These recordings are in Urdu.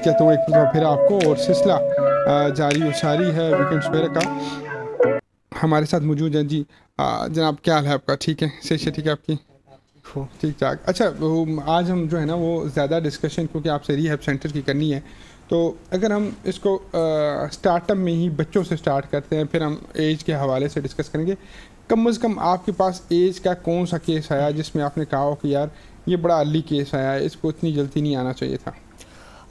کہتا ہوں ایک مرتبہ پھر آپ کو، اور سلسلہ جاری و ساری ہے ویکنڈ سویرے کا. ہمارے ساتھ موجود ہیں جی جناب، کیا حال ہے آپ کا؟ ٹھیک ہے، صحیح سے ٹھیک ہے آپ کی؟ ٹھیک ٹھاک. اچھا، آج ہم جو ہے نا وہ زیادہ ڈسکشن کیونکہ آپ سے ریہیب سینٹر کی کرنی ہے، تو اگر ہم اس کو اسٹارٹ اپ میں ہی بچوں سے اسٹارٹ کرتے ہیں، پھر ہم ایج کے حوالے سے ڈسکس کریں گے. کم از کم آپ کے پاس ایج کا کون سا کیس آیا جس میں آپ نے کہا ہو کہ یار یہ بڑا ارلی کیس آیا ہے، اس کو اتنی جلدی نہیں آنا چاہیے تھا؟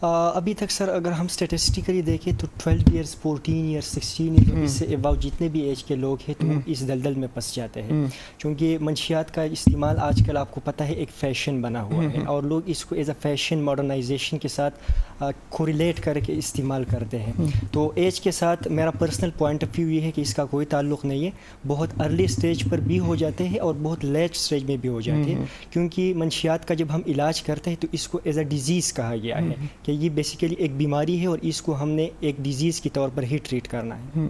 ابھی تک سر اگر ہم اسٹیٹسٹیکلی دیکھیں تو 12 ایئرس 14 ایئرس 16 ایئرس اس سے ایباؤ جتنے بھی ایج کے لوگ ہیں تو اس دلدل میں پھنس جاتے ہیں، چونکہ منشیات کا استعمال آج کل آپ کو پتہ ہے ایک فیشن بنا ہوا ہے، اور لوگ اس کو ایز اے فیشن ماڈرنائزیشن کے ساتھ کوریلیٹ کر کے استعمال کرتے ہیں. تو ایج کے ساتھ میرا پرسنل پوائنٹ آف ویو یہ ہے کہ اس کا کوئی تعلق نہیں ہے. بہت ارلی سٹیج پر بھی ہو جاتے ہیں اور بہت لیٹ سٹیج میں بھی ہو جاتے ہیں، کیونکہ منشیات کا جب ہم علاج کرتے ہیں تو اس کو ایز اے ڈیزیز کہا گیا ہے کہ یہ بیسیکلی ایک بیماری ہے اور اس کو ہم نے ایک ڈیزیز کی طور پر ہی ٹریٹ کرنا ہے.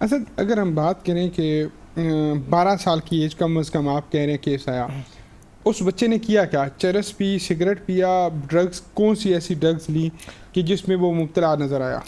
اسد، اگر ہم بات کریں کہ 12 سال کی ایج کم از کم آپ کہہ رہے ہیں کیس آیا، اس بچے نے کیا کیا؟ چرس پی، سگریٹ پیا، ڈرگس، کون سی ایسی ڈرگس لی کہ جس میں وہ مبتلا نظر آیا؟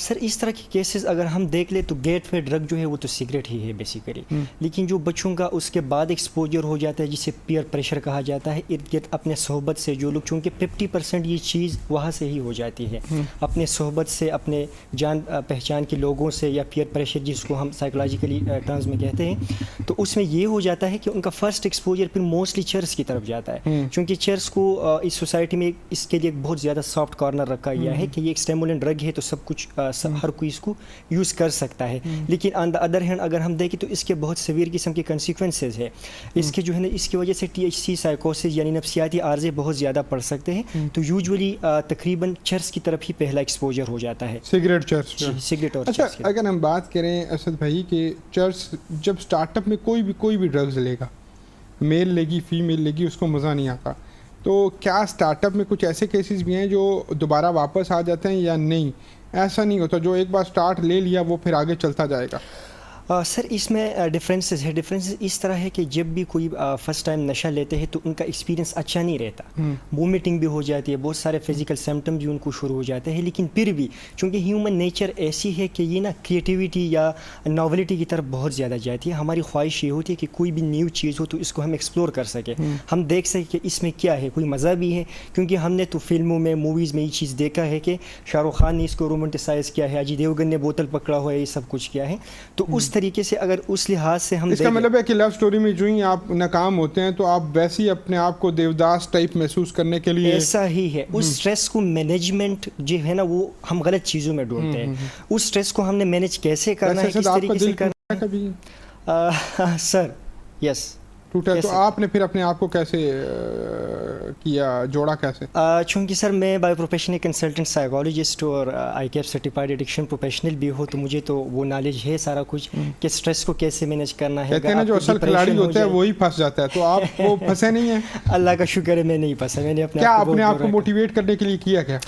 سر اس طرح کے کیسز اگر ہم دیکھ لیں تو گیٹ وے ڈرگ جو ہے وہ تو سگریٹ ہی ہے بیسیکلی، لیکن جو بچوں کا اس کے بعد ایکسپوجر ہو جاتا ہے جسے پیئر پریشر کہا جاتا ہے، ارد گرد اپنے صحبت سے جو لوگ، چونکہ 50% یہ چیز وہاں سے ہی ہو جاتی ہے، اپنے صحبت سے، اپنے جان پہچان کے لوگوں سے، یا پیئر پریشر جس کو ہم سائیکولوجیکلی ٹرمز میں کہتے ہیں، تو اس میں یہ ہو جاتا ہے کہ ان کا فرسٹ ایکسپوجر پھر موسٹلی چرس کی طرف جاتا ہے، چونکہ چرس کو اس سوسائٹی میں اس کے لیے بہت زیادہ سافٹ کارنر رکھا گیا ہے کہ یہ ایک اسٹیمولنٹ ڈرگ ہے تو سب کچھ ہر کوئی اس کو یوز کر سکتا ہے. لیکن آن دا ادر ہینڈ اگر ہم دیکھیں تو اس کے بہت سیویئر قسم کے کنسیکوینسز ہے. اس کے جو ہے نا اس کی وجہ سے THC سائیکوسس یعنی نفسیاتی عارضے بہت زیادہ پڑ سکتے ہیں. تو یوزولی تقریباً چرس کی طرف ہی پہلا ایکسپوجر ہو جاتا ہے، سگریٹ، چرس. سگریٹ اور اچھا، اگر ہم بات کریں اسد بھائی کہ چرس جب اسٹارٹ اپ میں کوئی بھی ڈرگز لے گا، میل لے گی، فیمیل لے گی، اس کو مزہ نہیں آتا، تو کیا اسٹارٹ اپ میں کچھ ایسے کیسز بھی ہیں جو دوبارہ واپس آ جاتے ہیں یا نہیں؟ ایسا نہیں ہوتا جو ایک بار سٹارٹ لے لیا وہ پھر آگے چلتا جائے گا؟ سر اس میں ڈفرینسز ہے. ڈفرینسز اس طرح ہے کہ جب بھی کوئی فرسٹ ٹائم نشہ لیتے ہیں تو ان کا ایکسپیرینس اچھا نہیں رہتا، وومیٹنگ بھی ہو جاتی ہے، بہت سارے فزیکل سمٹم بھی ان کو شروع ہو جاتے ہیں، لیکن پھر بھی چونکہ ہیومن نیچر ایسی ہے کہ یہ نا کریٹیوٹی یا ناولٹی کی طرف بہت زیادہ جاتی ہے. ہماری خواہش یہ ہوتی ہے کہ کوئی بھی نیو چیز ہو تو اس کو ہم ایکسپلور کر سکیں، ہم دیکھ سکیں کہ اس میں کیا ہے، کوئی مزہ بھی ہے، کیونکہ ہم نے تو فلموں میں، موویز میں یہ چیز دیکھا ہے کہ شاہ رخ خان نے اس کو رومانٹیسائز کیا ہے، اجے دیوگن نے بوتل پکڑا ہوا ہے، یہ سب کچھ کیا ہے. تو اس طریقے سے اگر اس لحاظ سے ہم اس کا مطلب ہے کہ لو سٹوری میں جو ہی آپ ناکام ہوتے ہیں تو آپ ویسے ہی اپنے آپ کو دیوداس ٹائپ محسوس کرنے کے لیے، ایسا ہی ہے. اس سٹریس کو مینجمنٹ جو ہے نا وہ ہم غلط چیزوں میں ڈھونڈتے ہیں. اس سٹریس کو ہم نے مینیج کیسے کرنا ہے، کس طریقے سے کرنا ہے. کبھی سر یس ٹوٹا تو آپ نے پھر اپنے آپ کو کیسے کیا، جوڑا کیسے؟ چونکہ سر میں بائی پروفیشن کنسلٹنٹ سائیکالوجسٹ اور ICAP سرٹیفائڈ ایڈکشن پروفیشنل بھی ہوں، تو مجھے تو وہ نالج ہے سارا کچھ کہ اسٹریس کو کیسے مینیج کرنا ہے. کہتے ہیں نا جو اصل کھلاڑی ہوتا ہے وہی پھنس جاتا ہے، تو آپ وہ پھنسے نہیں ہیں؟ اللہ کا شکر ہے میں نہیں پھنسا. میں نے اپنے آپ کو موٹیویٹ کرنے کے لیے کیا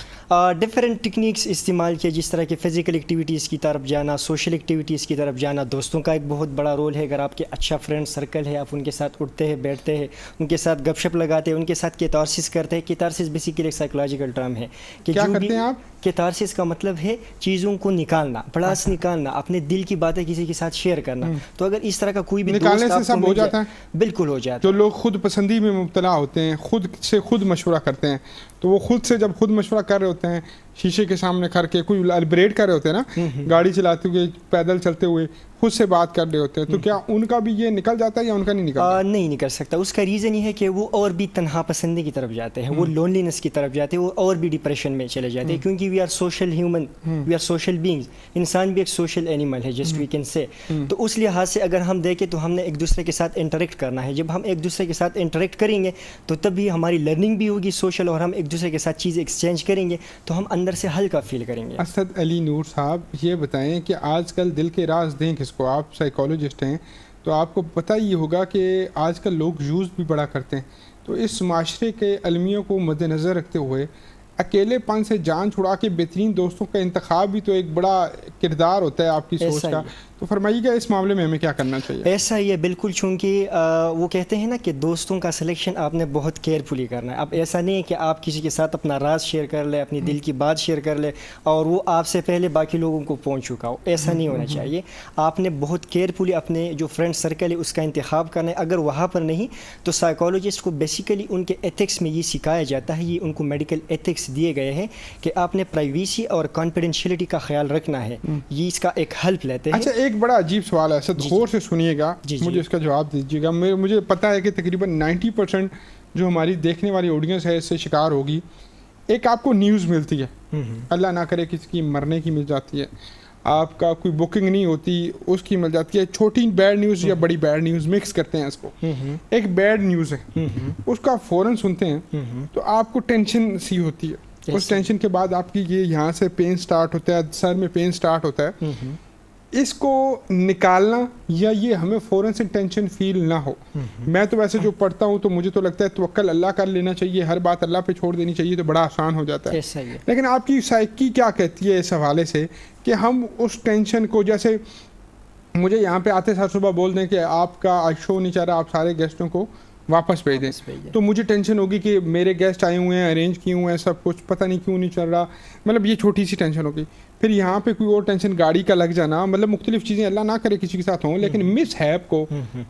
ڈفرینٹ ٹیکنیکس استعمال کیے، جس طرح کہ فزیکل ایکٹیویٹیز کی طرف جانا، سوشل ایکٹیویٹیز کی طرف جانا. دوستوں کا ایک بہت بڑا رول ہے. اگر آپ کے اچھا فرینڈ سرکل ہے، آپ ان کے ساتھ اٹھتے ہیں، بیٹھتے ہیں، ان کے ساتھ گپ شپ لگاتے ہیں، ان کے ساتھ کیتارسس کرتے ہیں. کیتارسس بیسیکلی ایک سائیکولوجیکل ٹرم ہے کہ کیا جو کرتے بھی ہیں آپ؟ کیتارسس کا مطلب ہے چیزوں کو نکالنا، بڑاس نکالنا، اپنے دل کی باتیں کسی کے ساتھ شیئر کرنا. تو اگر اس طرح کا کوئی بھی نکالنے سے سب ہو جاتا ہے، بالکل ہو جاتا ہے. جو لوگ خود پسندی میں مبتلا ہوتے ہیں، خود سے خود مشورہ کرتے ہیں، تو وہ خود سے جب خود مشورہ کر رہے ہوتے ہیں، شیشے کے سامنے کھڑ کے کوئی البریٹ کر رہے ہوتے ہیں نا، گاڑی چلاتے ہوئے، پیدل چلتے ہوئے خود سے بات کر رہے ہوتے ہیں، تو کیا ان کا بھی یہ نکل جاتا ہے یا ان کا نہیں نکلتا؟ نہیں نکل سکتا. اس کا ریزن یہ ہے کہ وہ اور بھی تنہا پسندی کی طرف جاتے ہیں، وہ لونلینس کی طرف جاتے ہیں، وہ اور بھی ڈپریشن میں چلے جاتے ہیں. کیونکہ we are social human, we are social beings. انسان بھی ایک سوشل اینیمل ہے، جسٹ وی کین سے. تو اس لحاظ سے اگر ہم دیکھیں تو ہم نے ایک دوسرے کے ساتھ انٹریکٹ کرنا ہے. جب ہم ایک دوسرے کے ساتھ انٹریکٹ کریں گے تو تبھی ہماری لرننگ بھی ہوگی سوشل، اور ہم ایک دوسرے کے ساتھ چیزیں ایکسچینج کریں گے تو ہم اندر سے ہلکا فیل کریں گے. اسد علی نور صاحب، یہ بتائیں کہ آج کل دل کے راز دیں کس کو؟ آپ سائیکالوجسٹ ہیں تو آپ کو پتہ ہی ہوگا کہ آج کل لوگ یوز بھی بڑا کرتے ہیں. تو اس معاشرے کے المیوں کو مد نظر رکھتے ہوئے اکیلے پن سے جان چھڑا کے بہترین دوستوں کا انتخاب بھی تو ایک بڑا کردار ہوتا ہے آپ کی سوچ کا. تو فرمائیے گا اس معاملے میں ہمیں کیا کرنا چاہیے؟ ایسا ہی ہے بالکل، چونکہ وہ کہتے ہیں نا کہ دوستوں کا سلیکشن آپ نے بہت کیئرفلی کرنا ہے. اب ایسا نہیں ہے کہ آپ کسی کے ساتھ اپنا راز شیئر کر لیں، اپنی دل کی بات شیئر کر لیں اور وہ آپ سے پہلے باقی لوگوں کو پہنچ چکا ہو. ایسا نہیں ہونا چاہیے. آپ نے بہت کیئرفلی اپنے جو فرینڈ سرکل ہے اس کا انتخاب کرنا ہے. اگر وہاں پر نہیں تو سائیکالوجسٹ کو بیسیکلی ان کے ایتھکس میں یہ سکھایا جاتا ہے، یہ ان کو میڈیکل ایتھکس دیے گئے ہیں کہ آپ نے پرائیویسی اور کانفیڈینشیلٹی کا خیال رکھنا ہے. یہ اس کا ایک ہیلپ لیتے ہیں. اچھا، ایک بڑا عجیب سوال ہے سر، غور سے سنیے گا، مجھے اس کا جواب دیجیے گا. مجھے پتا ہے کہ تقریباً 90% جو ہماری دیکھنے والی آڈینس ہے اس سے شکار ہوگی. ایک آپ کو نیوز ملتی ہے، اللہ نہ کرے کسی کی مرنے کی مل جاتی ہے، آپ کا کوئی بکنگ نہیں ہوتی اس کی مل جاتی ہے. چھوٹی بیڈ نیوز یا بڑی بیڈ نیوز مکس کرتے ہیں اس کو. ایک بیڈ نیوز ہے، اس کا فوراً سنتے ہیں تو آپ کو ٹینشن سی ہوتی ہے. اس ٹینشن کے بعد آپ کی یہ یہاں سے پین سٹارٹ ہوتا ہے، سر میں پین سٹارٹ ہوتا ہے. اس کو نکالنا یا یہ ہمیں فوراً سے ٹینشن فیل نہ ہو. میں تو ویسے جو پڑھتا ہوں تو مجھے تو لگتا ہے توکل اللہ کر لینا چاہیے، ہر بات اللہ پہ چھوڑ دینی چاہیے، تو بڑا آسان ہو جاتا ہے. لیکن آپ کی سائیکی کیا کہتی ہے اس حوالے سے کہ ہم اس ٹینشن کو، جیسے مجھے یہاں پہ آتے ساتھ صبح بول دیں کہ آپ کا آج شو نہیں چل رہا، آپ سارے گیسٹوں کو واپس بھیج دیں، تو مجھے ٹینشن ہوگی کہ میرے گیسٹ آئے ہوئے ہیں، ارینج کیے ہوئے ہیں سب کچھ، پتہ نہیں کیوں نہیں چل رہا. مطلب یہ چھوٹی سی ٹینشن ہوگی. پھر یہاں پہ کوئی اور ٹینشن گاڑی کا لگ جانا، مطلب مختلف چیزیں اللہ نہ کرے کسی کے ساتھ ہوں، لیکن مس ہیپ کو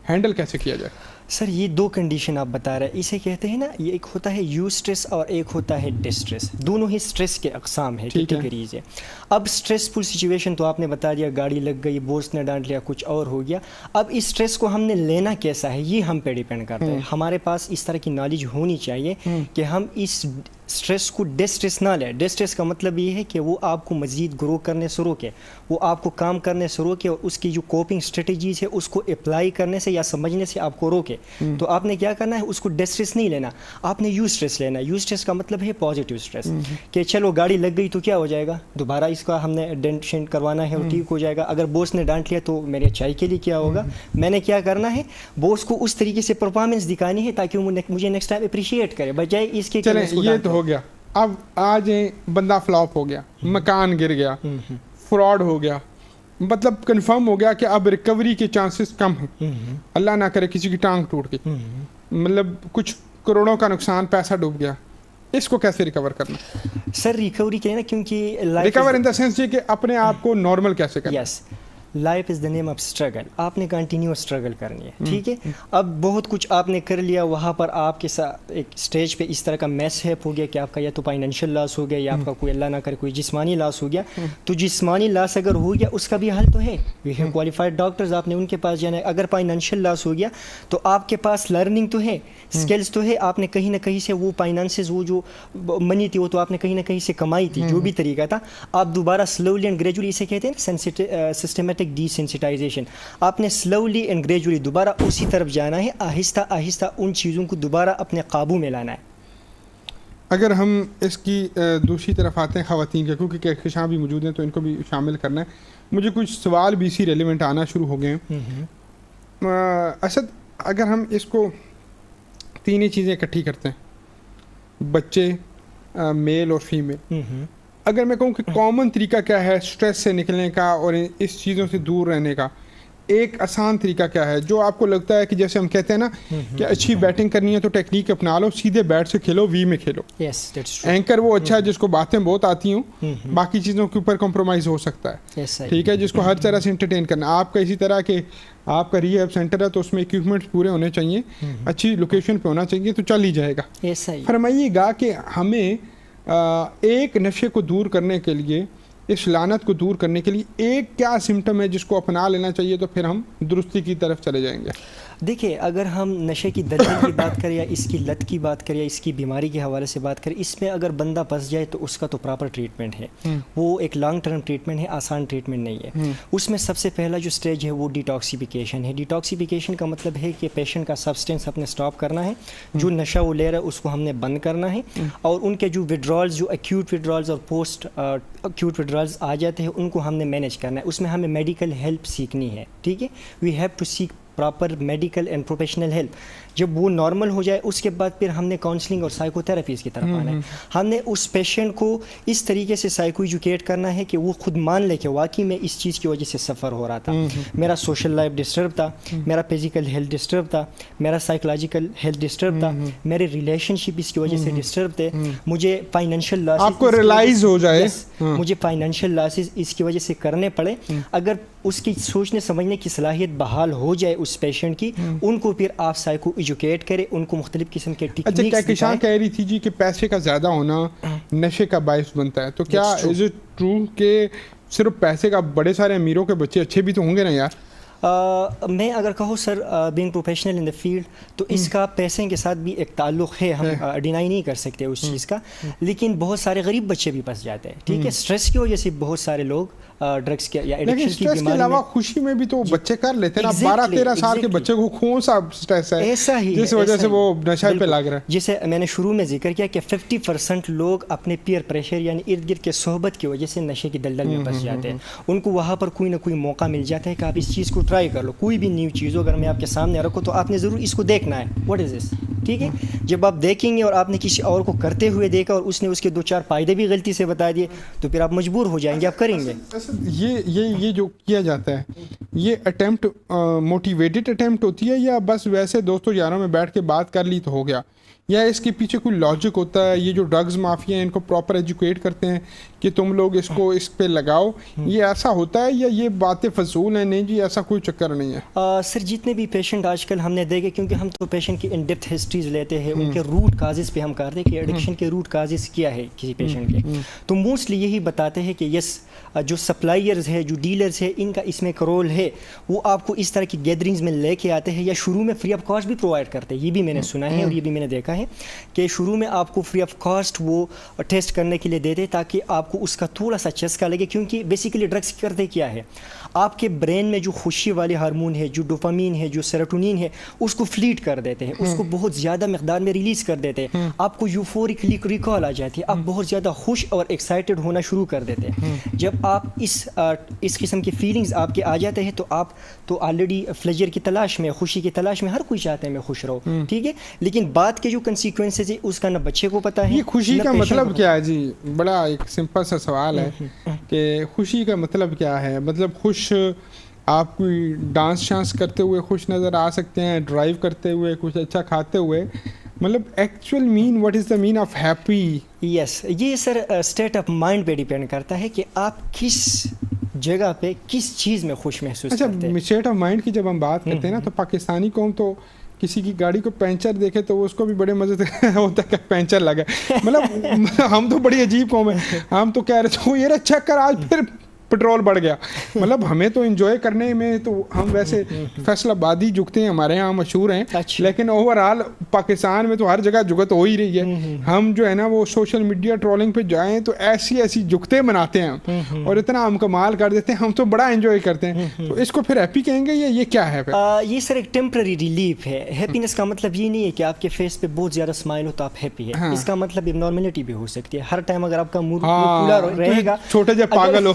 ہینڈل کیسے کیا جائے؟ سر یہ دو کنڈیشن آپ بتا رہے ہیں، اسے کہتے ہیں نا، یہ ایک ہوتا ہے یو اسٹریس اور ایک ہوتا ہے ڈسٹریس. دونوں ہی اسٹریس کے اقسام ہیں، کیٹیگریز ہے. اب اسٹریسفل سچویشن تو آپ نے بتا دیا، گاڑی لگ گئی، بوس نے ڈانٹ لیا، کچھ اور ہو گیا. اب اس اسٹریس کو ہم نے لینا کیسا ہے یہ ہم پہ ڈیپینڈ کرتا ہے. ہمارے پاس اس طرح کی نالج ہونی چاہیے کہ ہم اس اسٹریس کو ڈسٹریس نہ لیں. ڈسٹریس کا مطلب یہ ہے کہ وہ آپ کو مزید گرو کرنے سے روکے، وہ آپ کو کام کرنے سے روکے، اور اس کی جو کوپنگ اسٹریٹجیز ہے اس کو اپلائی کرنے سے یا سمجھنے سے آپ کو روکے. تو آپ نے کیا کرنا ہے، اس کو ڈسٹریس نہیں لینا، آپ نے یو اسٹریس لینا. یو اسٹریس کا مطلب ہے پازیٹیو اسٹریس، کہ چلو گاڑی لگ گئی تو کیا ہو جائے گا، دوبارہ اس کا ہم نے ڈینٹشن کروانا ہے اور ٹھیک ہو جائے گا. اگر باس نے ڈانٹ لیا تو میرے اچھائی کے لیے کیا ہوگا، میں نے کیا کرنا ہے، باس کو اس طریقے سے پرفارمنس دکھانی ہے تاکہ وہ مجھے نیکسٹ ٹائم اپریشیٹ کرے، بجائے اس کے. چلیں یہ تو ہو گیا. اب آج بندہ فلاپ ہو گیا، مکان گر گیا، فراڈ ہو گیا، مطلب کنفرم ہو گیا کہ اب ریکوری کے چانسز کم ہیں، اللہ نہ کرے کسی کی ٹانگ ٹوٹ گئی، مطلب کچھ کروڑوں کا نقصان، پیسہ ڈوب گیا. اس کو کیسے ریکور کرنا؟ سر ریکوری کہنا، کیونکہ ریکور ان دا سینس یہ کہ اپنے آپ کو نارمل کیسے کرنا. Yes, life is the name of struggle. آپ نے کنٹینیو اسٹرگل کرنی ہے، ٹھیک ہے. اب بہت کچھ آپ نے کر لیا، وہاں پر آپ کے ساتھ ایک اسٹیج پہ اس طرح کا میس ہیپ ہو گیا کہ آپ کا یا تو فائنینشیل لاس ہو گیا یا آپ کا کوئی اللہ نہ کرے کوئی جسمانی لاس ہو گیا. تو جسمانی لاس اگر ہو گیا اس کا بھی حل تو ہے، وی ہیو کوالیفائڈ ڈاکٹرز، آپ نے ان کے پاس جانا ہے. اگر فائنینشیل لاس ہو گیا تو آپ کے پاس لرننگ تو ہے، اسکلز تو ہے، آپ نے کہیں نہ کہیں سے وہ فائنانسز، وہ جو منی تھی وہ تو آپ نے کہیں نہ کہیں سے کمائی تھی، جو بھی طریقہ تھا. آپ دوبارہ سلولی اینڈ گریجولی، اسے کہتے ہیں سسٹمیٹک ڈی سینسٹائزیشن، آپ نے سلولی اینڈ گریجولی دوبارہ اسی طرف جانا ہے، آہستہ آہستہ ان چیزوں کو دوبارہ اپنے قابو میں لانا ہے. اگر ہم اس کی دوسری طرف آتے ہیں خواتین کے، کیونکہ کہکشاں بھی موجود ہیں تو ان کو بھی شامل کرنا ہے. مجھے کچھ سوال بھی اسی ریلیونٹ آنا شروع ہو گئے ہیں. اسد، اگر ہم اس کو تین ہی چیزیں اکٹھی کرتے ہیں، بچے، میل اور فیمیل، اگر میں کہوں کہ کامن طریقہ کیا ہے اسٹریس سے نکلنے کا اور اس چیزوں سے دور رہنے کا، ایک آسان طریقہ کیا ہے جو آپ کو لگتا ہے کہ جیسے ہم کہتے ہیں نا کہ اچھی بیٹنگ کرنی ہے تو ٹیکنیک اپنا لو، سیدھے بیٹ سے کھیلو، وی میں کھیلو. اینکر وہ اچھا ہے جس کو باتیں بہت آتی ہوں، باقی چیزوں کے اوپر کمپرومائز ہو سکتا ہے، ٹھیک ہے، جس کو ہر طرح سے انٹرٹین کرنا. آپ کا اسی طرح کہ آپ کا ری ہیب سینٹر ہے تو اس میں اکوپمنٹس پورے ہونے چاہیے، اچھی لوکیشن پہ ہونا چاہیے، تو چل ہی جائے گا. فرمائیے گا کہ ہمیں ایک نشے کو دور کرنے کے لیے، اس لعنت کو دور کرنے کے لیے ایک کیا سمٹم ہے جس کو اپنا لینا چاہیے تو پھر ہم درستی کی طرف چلے جائیں گے؟ دیکھیے، اگر ہم نشے کی دلدل کی بات کریں یا اس کی لت کی بات کریں یا اس کی بیماری کے حوالے سے بات کریں، اس میں اگر بندہ پھنس جائے تو اس کا تو پراپر ٹریٹمنٹ ہے، وہ ایک لانگ ٹرم ٹریٹمنٹ ہے، آسان ٹریٹمنٹ نہیں ہے. اس میں سب سے پہلا جو سٹیج ہے وہ ڈیٹاکسیفیکیشن ہے. ڈیٹاکسیفیکیشن کا مطلب ہے کہ پیشنٹ کا سبسٹینس اپنے سٹاپ کرنا ہے، جو نشہ وہ لے رہا ہے اس کو ہم نے بند کرنا ہے، اور ان کے جو وڈرالز، جو ایکیوٹ وڈرالز اور پوسٹ ایکیوٹ وڈرالز آ جاتے ہیں ان کو ہم نے مینیج کرنا ہے. اس میں ہمیں میڈیکل ہیلپ سیکھنی ہے، ٹھیک ہے. We have to seek proper medical and professional help, جب وہ نارمل ہو جائے اس کے بعد پھر ہم نے کاؤنسلنگ اور سائیکو تھراپیز کی طرف آنا ہے. ہم نے اس پیشنٹ کو اس طریقے سے سائیکو ایجوکیٹ کرنا ہے کہ وہ خود مان لے کہ واقعی میں اس چیز کی وجہ سے سفر ہو رہا تھا، میرا سوشل لائف ڈسٹرب تھا، میرا فزیکل ہیلتھ ڈسٹرب تھا، میرا سائیکولوجیکل ہیلتھ ڈسٹرب تھا، میرے ریلیشن شپ اس کی وجہ سے ڈسٹرب تھے، مجھے فائنینشیل لاسز آپ کو ریلائز ہو جائے، مجھے فائنینشیل لاسز اس کی وجہ سے کرنے پڑے. اگر اس کی سوچنے سمجھنے کی صلاحیت بحال ہو جائے اس پیشنٹ کی، ان کو پھر آپ سائیکو ایجوکیٹ کریں، ان کو مختلف قسم کے ٹیکنیکس اچھا کہکشاں کہہ رہی تھی جی کہ پیسے کا زیادہ ہونا نشے کا باعث بنتا ہے، تو کیا از اٹ ٹرو کہ صرف پیسے کا بڑے سارے امیروں کے بچے اچھے بھی تو ہوں گے نا یار؟ میں اگر کہوں sir being professional in the field تو اس کا پیسے کے ساتھ بھی ایک تعلق ہے، ہم ڈینائی نہیں کر سکتے اس چیز کا، لیکن بہت سارے غریب بچے بھی پھنس جاتے ہیں. ٹھیک ہے، اسٹریس کی وجہ سے بہت سارے لوگ ڈرگس کے یا ایڈکشن کی بیماری کے علاوہ خوشی میں بھی تو بچے کر لیتے ہیں نا. 12-13 سال کے بچے کو کون سا اسٹریس ہے ایسا ہی جس وجہ سے وہ نشہ پہ لگ رہا ہے. جیسے میں نے شروع میں ذکر کیا کہ 50% لوگ اپنے پیئر پریشر یعنی ارد گرد کے صحبت کی وجہ سے نشے کی دلدل میں پھنس جاتے ہیں. ان کو وہاں پر کوئی نہ کوئی موقع مل جاتا ہے کہ آپ اس چیز کو ٹرائی کر لو. کوئی بھی نیو چیز ہو اگر میں آپ کے سامنے رکھوں تو آپ نے ضرور اس کو دیکھنا ہے، واٹ از دس. ٹھیک ہے، جب آپ دیکھیں گے اور آپ نے کسی اور کو کرتے ہوئے دیکھا اور اس نے اس کے 2-4 فائدے بھی غلطی سے بتا دیے تو پھر آپ مجبور ہو جائیں گے، آپ کریں گے. یہ جو کیا جاتا ہے یہ اٹیمپٹ موٹیویٹڈ اٹیمپٹ ہوتی ہے یا بس ویسے دوستوں یاروں میں بیٹھ کے بات کر لی تو ہو گیا، یا اس کے پیچھے کوئی لاجک ہوتا ہے؟ یہ جو ڈرگز مافیا ہیں ان کو پراپر ایجوکیٹ کرتے ہیں کہ تم لوگ اس کو اس پہ لگاؤ، یہ ایسا ہوتا ہے یا یہ باتیں فضول ہیں؟ نہیں جی ایسا کوئی چکر نہیں ہے. سر جتنے بھی پیشنٹ آج کل ہم نے دیکھے، کیونکہ ہم تو پیشنٹ کی ان ڈیپتھ ہسٹریز لیتے ہیں، ان کے روٹ کازز پہ ہم کرتے ہیں کہ ایڈکشن کے روٹ کازز کیا ہے کسی پیشنٹ کے، تو موسٹلی یہی بتاتے ہیں کہ یس جو سپلائرز ہے، جو ڈیلرز ہے، ان کا اس میں ایک رول ہے. وہ آپ کو اس طرح کی گیدرنگز میں لے کے آتے ہیں یا شروع میں فری آف کاسٹ بھی پرووائڈ کرتے ہیں. یہ بھی میں نے سنا ہے اور یہ بھی میں نے دیکھا ہے کہ شروع میں آپ کو فری آف کاسٹ وہ ٹیسٹ کرنے کے لیے دیتے تاکہ آپ کو اس کا تھوڑا سا چسکا لگے. کیونکہ بیسیکلی ڈرگس کرتے کیا ہے، آپ کے برین میں جو خوشی والے ہارمون ہے، جو ڈوپامین ہے، جو سیروٹونین ہے، اس کو فلیٹ کر دیتے ہیں، اس کو بہت زیادہ مقدار میں ریلیز کر دیتے ہیں. آپ کو یوفورک ریکال آ جاتی ہے، آپ بہت زیادہ خوش اور ایکسائٹیڈ ہونا شروع کر دیتے ہیں. جب آپ اس قسم کی فیلنگز آپ کے آ جاتے ہیں تو آپ تو آلریڈی پلیجر کی تلاش میں، خوشی کی تلاش میں، ہر کوئی چاہتا ہے میں خوش رہوں. ٹھیک ہے، لیکن بات کے جو کنسیکوینسز ہے اس کا نہ بچے کو پتہ ہے. یہ خوشی کا مطلب کیا ہے جی؟ بڑا ایک سمپل سا سوال ہے کہ خوشی کا مطلب کیا ہے؟ مطلب خوش آپ کوئی ڈانس شانس کرتے ہوئے خوش نظر آ سکتے ہیں، ڈرائیو کرتے ہوئے، کچھ اچھا کھاتے ہوئے، مطلب ایکچوئل مین what is the mean of happy? Yes, یہ سر اسٹیٹ آف مائنڈ پہ ڈیپینڈ کرتا ہے کہ آپ کس جگہ پہ کس چیز میں خوش محسوس کرتے ہیں. اچھا، اسٹیٹ آف مائنڈ کی جب ہم بات کرتے ہیں نا تو پاکستانی قوم تو کسی کی گاڑی کو پینچر دیکھے تو اس کو بھی بڑے مزے سے ہوتا ہے کہ پینچر لگا. مطلب ہم تو بڑی عجیب قوم ہے، ہم تو کہہ رہے تھے یہ چیک کر آج پھر پٹرول بڑھ گیا. مطلب ہمیں تو انجوائے کرنے میں تو ہم ویسے فیصل آبادی جھکتے ہیں، ہمارے یہاں مشہور ہیں، لیکن اوور آل پاکستان میں تو ہر جگہ جھکت ہو ہی رہی ہے. ہم جو ہے نا وہ سوشل میڈیا ٹرولنگ پہ جائیں تو ایسی ایسی جھکتے مناتے ہیں اور اتنا ہم کمال کر دیتے ہیں، ہم تو بڑا انجوائے کرتے ہیں. تو اس کو پھر ہیپی کہیں گے یا یہ کیا ہے؟ یہ سر ایک ٹیمپرری ریلیف ہے. ہیپینس کا مطلب یہ نہیں ہے کہ آپ کے فیس پہ بہت زیادہ اسمائل ہو تو آپ ہیپی ہے. اس کا مطلب نارملٹی بھی ہو سکتی ہے. ہر ٹائم اگر آپ کا موڈ کھلا رہے گا، چھوٹے سے پاگل ہو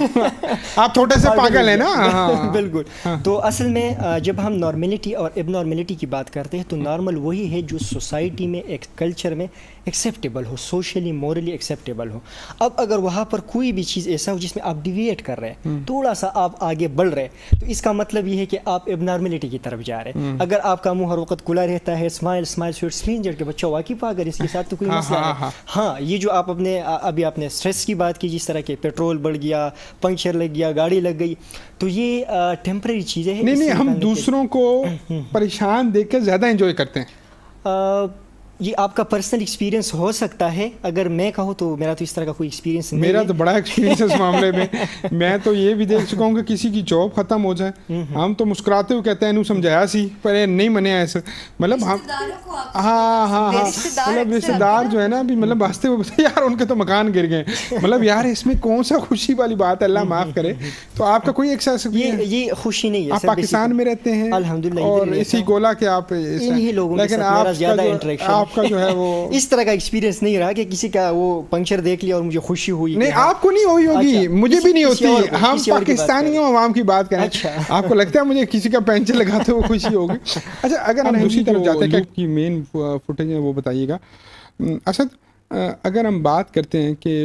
آپ چھوٹے سے پاگل ہے نا. بالکل. تو اصل میں جب ہم نارملٹی اور اب نارملٹی کی بات کرتے ہیں تو نارمل وہی ہے جو سوسائٹی میں، ایک کلچر میں ایکسیپٹیبل ہو، سوشلی مورلی ایکسیپٹیبل ہو. اب اگر وہاں پر کوئی بھی چیز ایسا ہو جس میں آپ ڈیویٹ کر رہے ہیں، تھوڑا سا آپ آگے بڑھ رہے ہیں، تو اس کا مطلب یہ ہے کہ آپ اب نارملٹی کی طرف جا رہے ہیں. اگر آپ کا منہ ہر وقت کھلا رہتا ہے، اسمائل اسکرین جڑ کے بچہ واقف آ کر اس کے ساتھ تو کوئی مسئلہ ہے. ہاں، یہ جو آپ ابھی آپ نے اسٹریس کی بات کی، جس طرح کہ پیٹرول بڑھ گیا، پنکچر لگ گیا، گاڑی لگ گئی، تو یہ ٹیمپرری چیزیں ہیں. نہیں، ہم دوسروں کو پریشان دیکھ کے زیادہ انجوائے کرتے ہیں. یہ آپ کا پرسنل ایکسپیرینس ہو سکتا ہے. اگر میں کہوں تو میرا تو اس طرح کا کوئی ایکسپیرینس نہیں ہے. میرا تو بڑا ایکسپیرینس ہے اس معاملے میں. میں تو یہ بھی دیکھ چکا ہوں کہ کسی کی جاب ختم ہو جائے، ہم تو مسکراتے ہوئے کہتے ہیں انہوں سمجھایا سی پر نہیں منیا ایسے. مطلب ہم مطلب رشتے دار جو ہے نا، مطلب ہنستے ہوئے بتائیں یار ان کے تو مکان گر گئے. مطلب یار اس میں کون سا خوشی والی بات ہے، اللہ معاف کرے. تو آپ کا کوئی ایکسس یہ خوشی نہیں ہے. آپ پاکستان میں رہتے ہیں الحمدللہ، اور اسی گولا کے آپ، انہی لوگوں کے ساتھ میرا زیادہ انٹریکشن. آپ کا جو ہے وہ اس طرح کا ایکسپیرینس نہیں رہا کہ کسی کا وہ پنکچر دیکھ لیا اور مجھے خوشی ہوئی. نہیں آپ کو نہیں ہوئی ہوگی, مجھے بھی نہیں ہوتی. ہم پاکستانیوں عوام کی بات کریں, آپ کو لگتا ہے مجھے کسی کا پنچر لگاتے ہوئے خوشی ہوگی. اچھا اگر ہم دوسری طرف جاتے ہیں کہ مین فوٹیج ہے وہ بتائیے گا. اسد اگر ہم بات کرتے ہیں کہ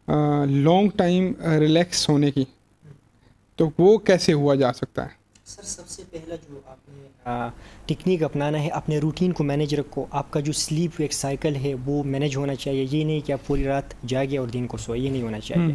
لانگ ٹائم ریلیکس ہونے کی, تو وہ کیسے ہوا جا سکتا ہے؟ سر سب سے پہلا جو آپ نے ٹیکنیک اپنانا ہے, اپنے روٹین کو مینیج رکھو. آپ کا جو سلیپ ایک سائیکل ہے وہ مینیج ہونا چاہیے. یہ نہیں کہ آپ پوری رات جاگے اور دن کو سوئے, یہ نہیں ہونا چاہیے.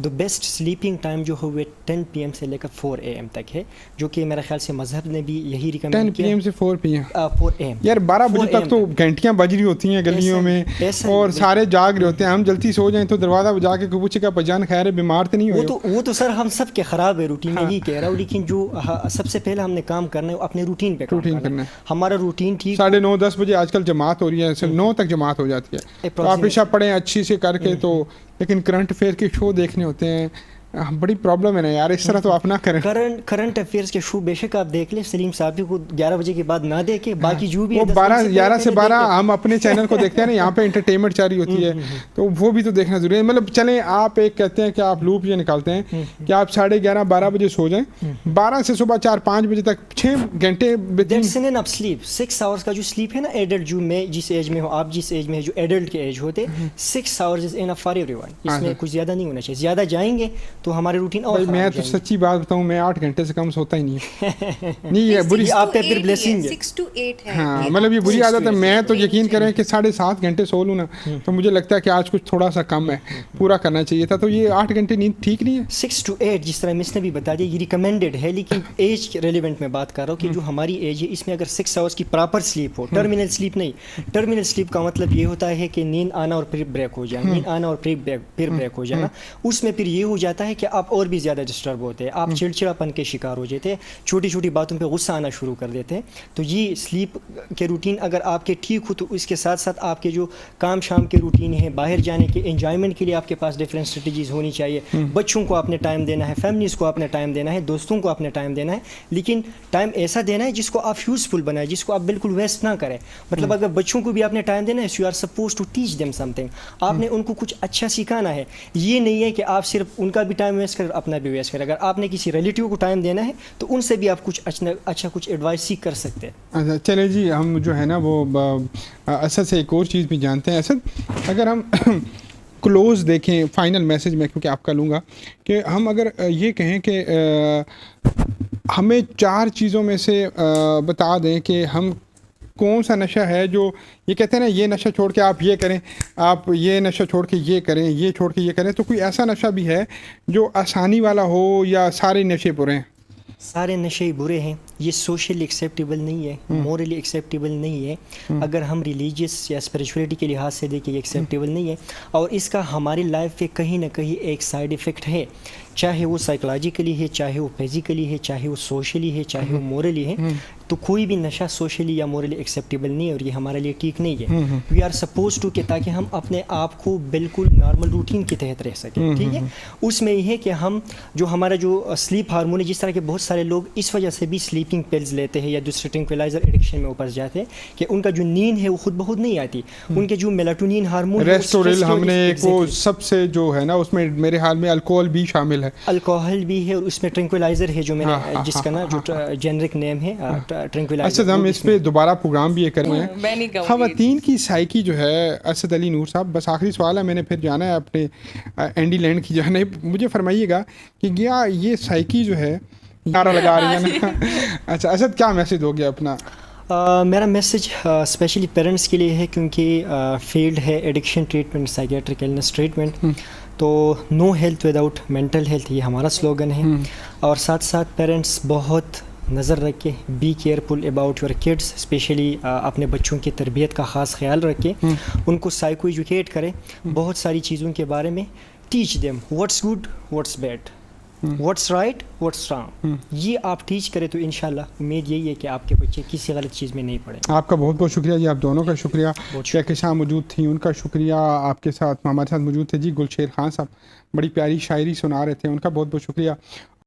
دا بیسٹ سلیپنگ ٹائم جو ہے وہ 10 PM سے لے کر 4 AM تک ہے, جو کہ میرے خیال سے مذہب نے بھی یہی ریکمینڈ کیا. 10 PM سے 4 PM 4 AM یار 12 بجے تک تو گھنٹیاں بج رہی ہوتی ہیں گلیوں میں اور سارے جاگ رہے ہوتے ہیں. ہم جلدی سو جائیں تو دروازہ بجا کے پوچھے گا بجان خیر ہے, بیمار تو نہیں ہوئے؟ وہ تو سر ہم سب کے خراب ہے روٹین, میں یہی کہہ رہا ہوں. لیکن جو سب سے پہلے ہم نے کام کرنا ہے اپنے روٹین پہ کام کرنا ہے. ہمارا روٹین ٹھیک 9:30 بجے آج کل جماعت ہو رہی ہے, 9 تک جماعت ہو جاتی ہے, تو آپ عشاء پڑھیں اچھی سے کر کے. تو لیکن کرنٹ افیئر کے شو دیکھنے ہوتے ہیں, بڑی پرابلم ہے نا یار, اس طرح تو آپ نہ کریں. کرنٹ افیئرس کے شو بے شک آپ دیکھ لیں, سلیم صاحب کو 11 بجے کے بعد نہ دیکھیں, باقی جو بھی 11 سے 12 ہم اپنے چینل کو دیکھتے ہیں نا, یہاں پہ انٹرٹینمنٹ جاری ہوتی ہے, تو وہ بھی تو دیکھنا ضروری ہے. مطلب چلیں آپ ایک کہتے ہیں کہ آپ لوپ یہ نکالتے ہیں کہ آپ 11:30 12 بجے سو جائیں, 12 سے صبح 4 5 بجے تک 6 گھنٹے سلیپ 6 آورس کا جو سلیپ ہے نا ایڈلٹ, جو میں جس ایج میں ہوں, آپ جس ایج میں جو ایڈلٹ کے ایج ہوتے, 6 hours is enough for everyone. اس میں کچھ زیادہ نہیں ہونا چاہیے. زیادہ جائیں گے تو ہمارے روٹین اور میں تو سچی بات بتاؤں, میں 8 گھنٹے سے کم سوتا ہی نہیں ہے. بری آپ پہ پھر بلیسنگ ہے. 6 to 8 ہے. ہاں مطلب یہ بری عادت ہے. میں تو یقین کریں کہ 7.5 گھنٹے سو لوں نا, تو مجھے لگتا ہے کہ آج کچھ تھوڑا سا کم ہے, پورا کرنا چاہیے تھا. تو یہ 8 گھنٹے نیند ٹھیک نہیں ہے. 6 to 8 جس طرح مس نے بھی بتا دیا, یہ ریکمینڈیڈ ہے. لیکن ایج ریلیونٹ میں بات کر رہا ہوں کہ جو ہماری ایج ہے, اس میں اگر 6 آورس کی پراپر سلیپ ہو, ٹرمینل سلیپ نہیں. ٹرمینل سلیپ کا مطلب یہ ہوتا ہے کہ نیند آنا اور پھر بریک ہو جانا, نیند آنا اور پھر بریک ہو جانا. اس میں پھر یہ ہو جاتا ہے کہ آپ اور بھی زیادہ ڈسٹرب ہوتے ہیں, آپ چڑچڑاپن کے شکار ہو جاتے ہیں, چھوٹی چھوٹی باتوں پہ غصہ آنا شروع کر دیتے ہیں. تو یہ سلیپ کے روٹین اگر آپ کے ٹھیک ہو, تو اس کے ساتھ ساتھ آپ کے جو کام شام کے روٹین ہیں, باہر جانے کے انجوائمنٹ کے لیے آپ کے پاس ڈفرینٹ اسٹریٹجیز ہونی چاہیے. بچوں کو آپ نے ٹائم دینا ہے, فیملیز کو آپ نے ٹائم دینا ہے, دوستوں کو آپ نے ٹائم دینا ہے, لیکن ٹائم ایسا دینا ہے جس کو آپ یوزفل بنائیں, جس کو آپ بالکل ویسٹ نہ کریں. مطلب اگر بچوں کو بھی آپ نے ٹائم دینا ہے, you are suppose to teach them something. آپ نے ان کو کچھ اچھا سکھانا ہے. یہ نہیں ہے کہ آپ صرف ان کا بھی ٹائم ویسٹ کریں, اپنا بھی ویسٹ کریں. اگر آپ نے کسی ریلیٹیو کو ٹائم دینا ہے تو ان سے بھی آپ کچھ اچھا کچھ ایڈوائس سیکھ کر سکتے ہیں. اچھا چلے جی, ہم جو ہے نا وہ اسد سے ایک اور چیز بھی جانتے ہیں. اسد اگر ہم کلوز دیکھیں, فائنل میسج میں کیونکہ آپ کا لوں گا, کہ ہم اگر یہ کہیں کہ ہمیں 4 چیزوں میں سے بتا دیں کہ ہم کون سا نشہ ہے جو یہ کہتے ہیں نا, یہ نشہ چھوڑ کے آپ یہ کریں, آپ یہ نشہ چھوڑ کے یہ کریں, یہ چھوڑ کے یہ کریں, تو کوئی ایسا نشہ بھی ہے جو آسانی والا ہو یا سارے نشے برے ہیں؟ سارے نشے برے ہیں. یہ سوشلی ایکسیپٹیبل نہیں ہے, مورلی ایکسیپٹیبل نہیں ہے. اگر ہم ریلیجیس یا اسپریچولیٹی کے لحاظ سے دیکھیں, یہ ایکسیپٹیبل نہیں ہے. اور اس کا ہماری لائف پہ کہیں نہ کہیں ایک سائیڈ افیکٹ ہے, چاہے وہ سائیکولوجیکلی ہے, چاہے وہ فزیکلی ہے, چاہے وہ سوشلی ہے, چاہے وہ مورلی ہے. تو کوئی بھی نشہ سوشلی یا مورلی ایکسیپٹیبل نہیں ہے, اور یہ ہمارے لیے ٹھیک نہیں ہے. وی آر سپوز ٹو کہ تاکہ ہم اپنے آپ کو بالکل نارمل روٹین کے تحت رہ سکیں. ٹھیک ہے, اس میں یہ ہے کہ ہم جو ہمارا جو سلیپ ہارمون ہے, جس طرح کے بہت سارے لوگ اس وجہ سے بھی سلیپنگ پلز لیتے ہیں یا دوسرے ٹرنکوائزر ایڈکشن میں اوپر جاتے ہیں کہ ان کا جو نیند ہے وہ خود بہت نہیں آتی. ان کے جو میلاٹونین ہارمون, ریسٹورل ہم نے ایک وہ سب سے جو ہے نا, اس میں میرے حال میں الکوہل بھی شامل ہے. الکوہل بھی ہے, اور اس میں ٹرنکوائزر ہے جو میں نے جس کا نا جو جنرک نیم ہے ٹرنکوائزر. اچھا, ہم اس پہ دوبارہ پروگرام بھی یہ کریں گے. خواتین کی سائیکی جو ہے, اسد علی نور صاحب, بس آخری سوال ہے, میں نے پھر جانا ہے اپنے اینڈی لینڈ کی جانب. مجھے فرمائیے گا کہ کیا یہ سائیکی جو ہے نعرہ لگا رہی ہے نا. اچھا اسد, کیا میسج ہو گیا اپنا؟ میرا میسج اسپیشلی پیرنٹس کے لیے ہے, کیونکہ فیلڈ ہے addiction treatment, psychiatric illness treatment. تو no health without mental health, یہ ہمارا سلوگن ہے. اور ساتھ ساتھ پیرنٹس بہت نظر رکھ کے, be careful about your kids, especially اپنے بچوں کی تربیت کا خاص خیال رکھیں, ان کو سائیکو ایجوکیٹ کریں بہت ساری چیزوں کے بارے میں. Teach them what's good, what's bad, what's right, what's wrong. یہ آپ ٹیچ کریں تو انشاءاللہ امید یہی ہے کہ آپ کے بچے کسی غلط چیز میں نہیں پڑیں. آپ کا بہت بہت شکریہ جی, آپ دونوں کا شکریہ. کہکشاں موجود تھیں, ان کا شکریہ. آپ کے ساتھ ہمارے ساتھ موجود تھے جی گلشیر خان صاحب, بڑی پیاری شاعری سنا رہے تھے, ان کا بہت بہت شکریہ.